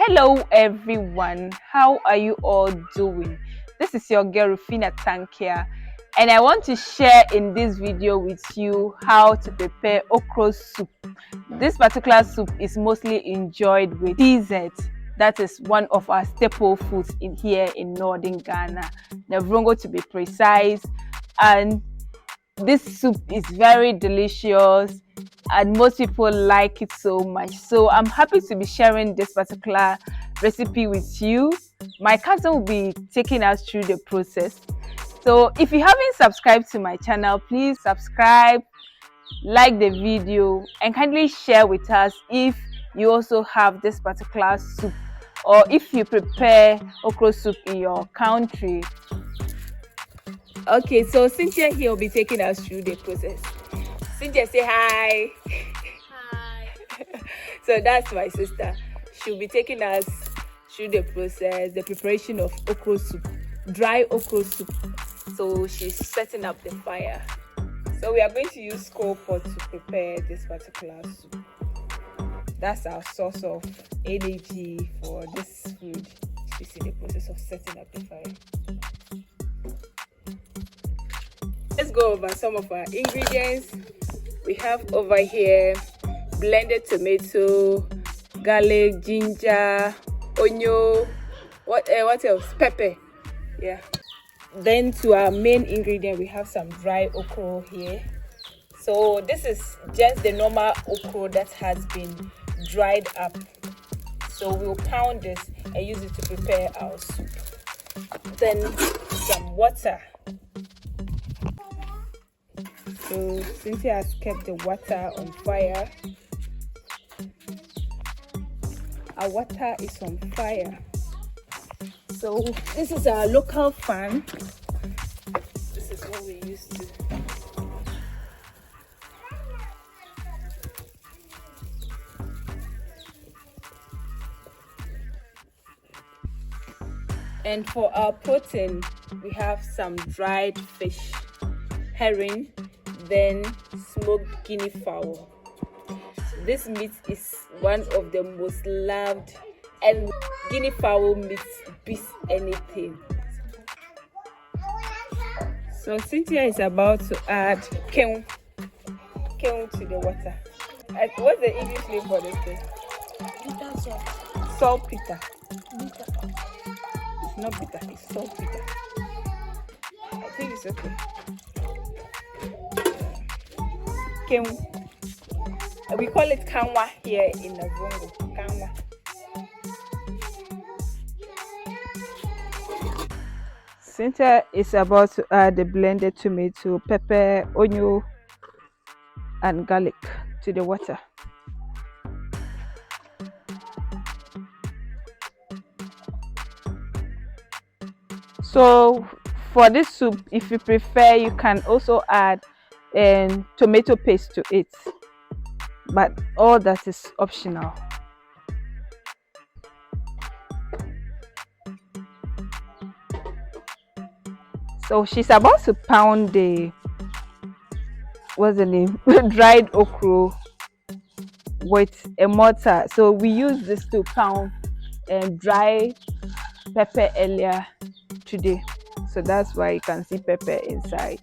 Hello everyone, how are you all doing? This is your girl Rufina Tankia, and I want to share in this video with you how to prepare okra soup. This particular soup is mostly enjoyed with PZ. That is one of our staple foods in here in northern Ghana, the vrongo to be precise. And this soup is very delicious and most people like it so much. So I'm happy to be sharing this particular recipe with you. My cousin will be taking us through the process. So if you haven't subscribed to my channel, please subscribe, like the video, and kindly share with us if you also have this particular soup or if you prepare okra soup in your country. Okay, so Cynthia here will be taking us through the process. Cynthia, say hi. Hi. So that's my sister. She'll be taking us through the process, the preparation of okra soup, dry okra soup. So she's setting up the fire. So we are going to use coal pot to prepare this particular soup. That's our source of energy for this food. You see the process of setting up the fire. Let's go over some of our ingredients. We have over here blended tomato, garlic, ginger, onion, what else? Pepper. Yeah. Then to our main ingredient, we have some dry okra here. So this is just the normal okra that has been dried up. So we'll pound this and use it to prepare our soup. Then some water. So Cynthia has kept the water on fire. Our water is on fire. So this is our local fan. This is what we used to. And for our protein, we have some dried fish, herring, then smoked guinea fowl. This meat is one of the most loved, and guinea fowl meat beats anything. So Cynthia is about to add keun to the water. What's the English name for this thing? Bitter salt. Saltpeter. Bitter. It's not bitter, it's saltpeter. I think it's okay. Keun. We call it kanwa here in the Vrongo. Kanwa. Cynthia is about to add the blended tomato, pepper, onion, and garlic to the water. So for this soup, if you prefer, you can also add tomato paste to it, but all that is optional. So she's about to pound the dried okra with a mortar. So we use this to pound dry pepper earlier today, so that's why you can see pepper inside.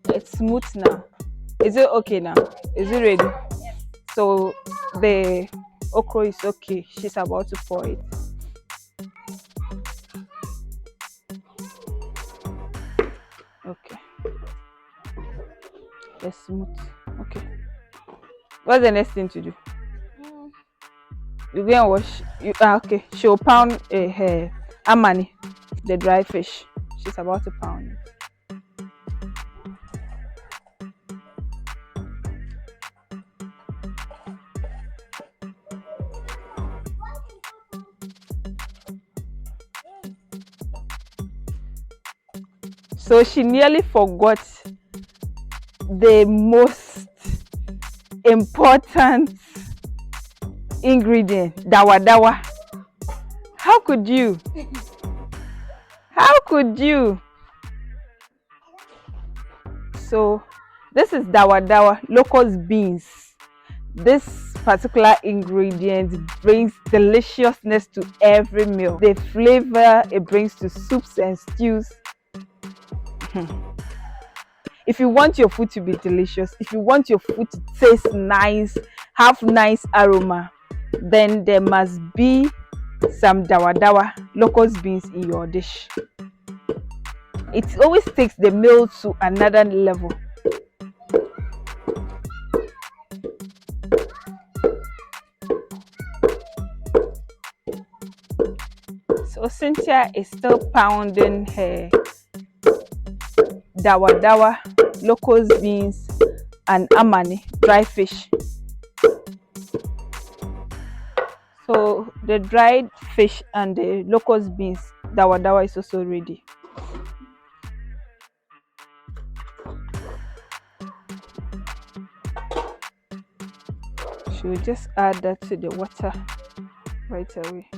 So it's smooth now. Is it okay now? Is it ready? So the okra is okay. She's about to pour it. Okay. It's smooth. Okay. What's the next thing to do? You go and wash. Okay. She'll pound her amani, the dry fish. She's about to pound it. So she nearly forgot the most important ingredient, dawa dawa. How could you? How could you? So this is dawa dawa, locust beans. This particular ingredient brings deliciousness to every meal. The flavor it brings to soups and stews. If you want your food to be delicious, if you want your food to taste nice, have nice aroma, then there must be some dawa dawa, locust beans in your dish. It always takes the meal to another level. So Cynthia is still pounding her dawa dawa, locust beans and amani, dry fish. So the dried fish and the locust beans, dawa dawa is also ready. She will just add that to the water right away.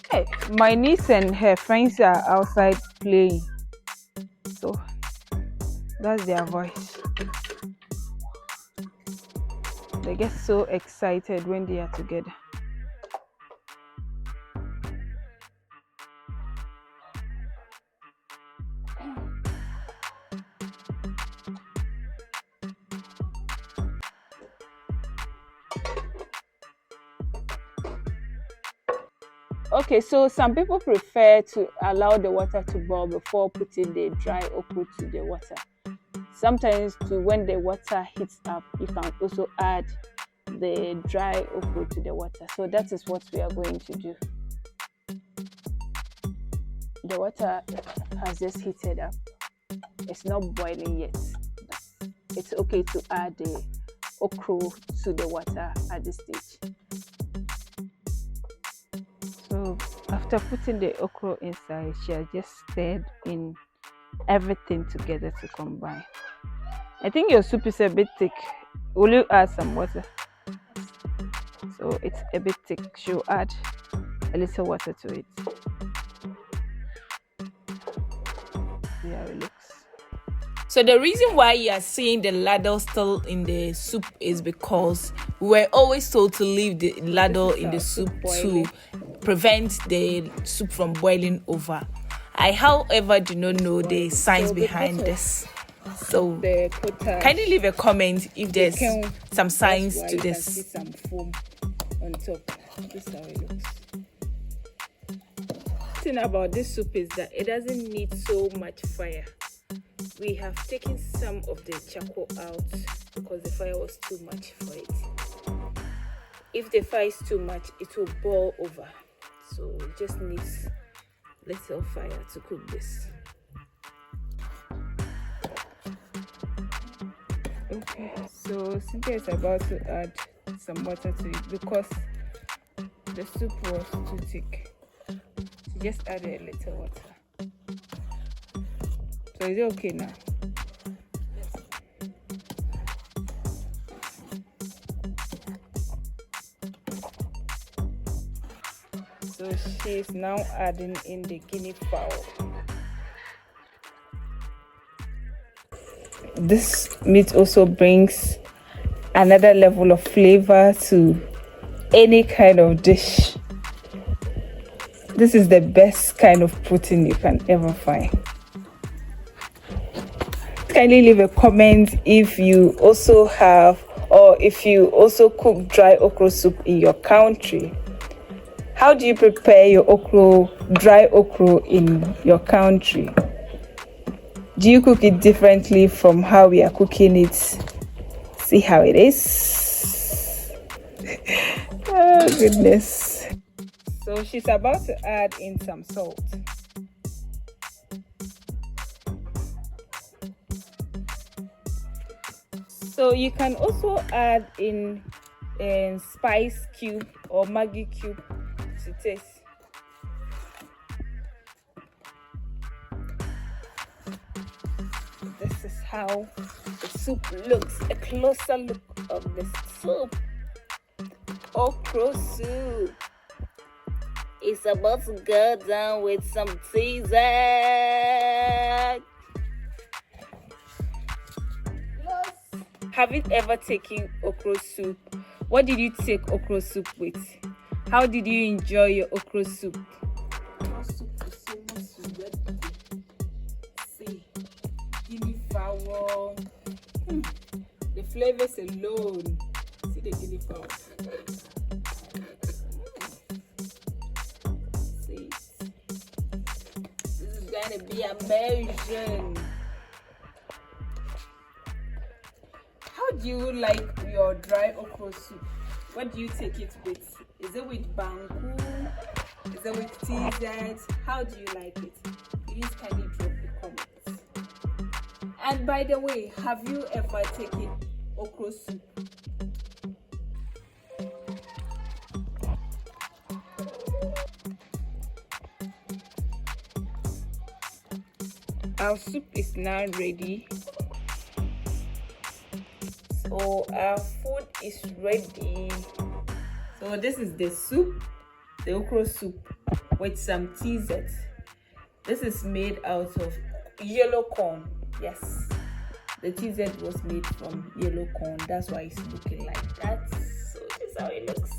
Hey, my niece and her friends are outside playing, so that's their voice. They get so excited when they are together. Okay, so some people prefer to allow the water to boil before putting the dry okra to the water. Sometimes when the water heats up, you can also add the dry okra to the water. So that is what we are going to do. The water has just heated up. It's not boiling yet. It's okay to add the okra to the water at this stage. So after putting the okra inside, she has just stirred in everything together to combine. I think your soup is a bit thick. Will you add some water? So it's a bit thick. She'll add a little water to it. See how it looks. So the reason why you are seeing the ladle still in the soup is because we were always told to leave the ladle in the soup to prevent the soup from boiling over. I, however, do not know the science behind this. So kindly leave a comment if there's some science to this. See some foam on top. This is how it looks. The thing about this soup is that it doesn't need so much fire. We have taken some of the charcoal out because the fire was too much for it. If the fire is too much, it will boil over. So it just needs little fire to cook this. Okay, so Cynthia is about to add some water to it because the soup was too thick. She just added a little water. So is it okay now? So she is now adding in the guinea fowl. This meat also brings another level of flavor to any kind of dish. This is the best kind of protein you can ever find. Kindly leave a comment if you also have, or if you also cook dry okra soup in your country. How do you prepare your okra, dry okra in your country? Do you cook it differently from how we are cooking it? See how it is. Oh goodness. So she's about to add in some salt. So you can also add in spice cube or Maggi cube to taste. This is how the soup looks. A closer look of the soup. Okro soup. It's about to go down with some teaser. Have you ever taken okro soup? What did you take okro soup with? How did you enjoy your okro soup? Okro soup is so much ready. See, Guineafowl. The flavors alone. See the Guineafowl. See, this is gonna be amazing. How do you like your dry okra soup? What do you take it with? Is it with banku? Is it with TZ? How do you like it? Please kindly drop the comments. And by the way, have you ever taken okra soup? Our soup is now ready. So our food is ready. So this is the soup, the okra soup with some TZ. This is made out of yellow corn. Yes, the TZ was made from yellow corn. That's why it's looking like that. So this is how it looks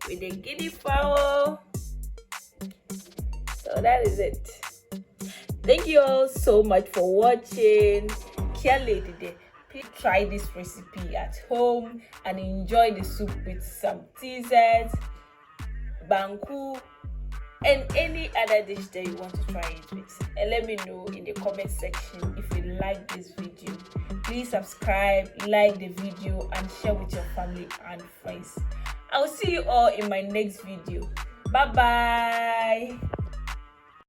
with the Guineafowl. So that is it. Thank you all so much for watching. Kelly today. Please try this recipe at home and enjoy the soup with some TZ, banku, and any other dish that you want to try it with. And let me know in the comment section if you like this video. Please subscribe, like the video, and share with your family and friends. I'll see you all in my next video. Bye bye.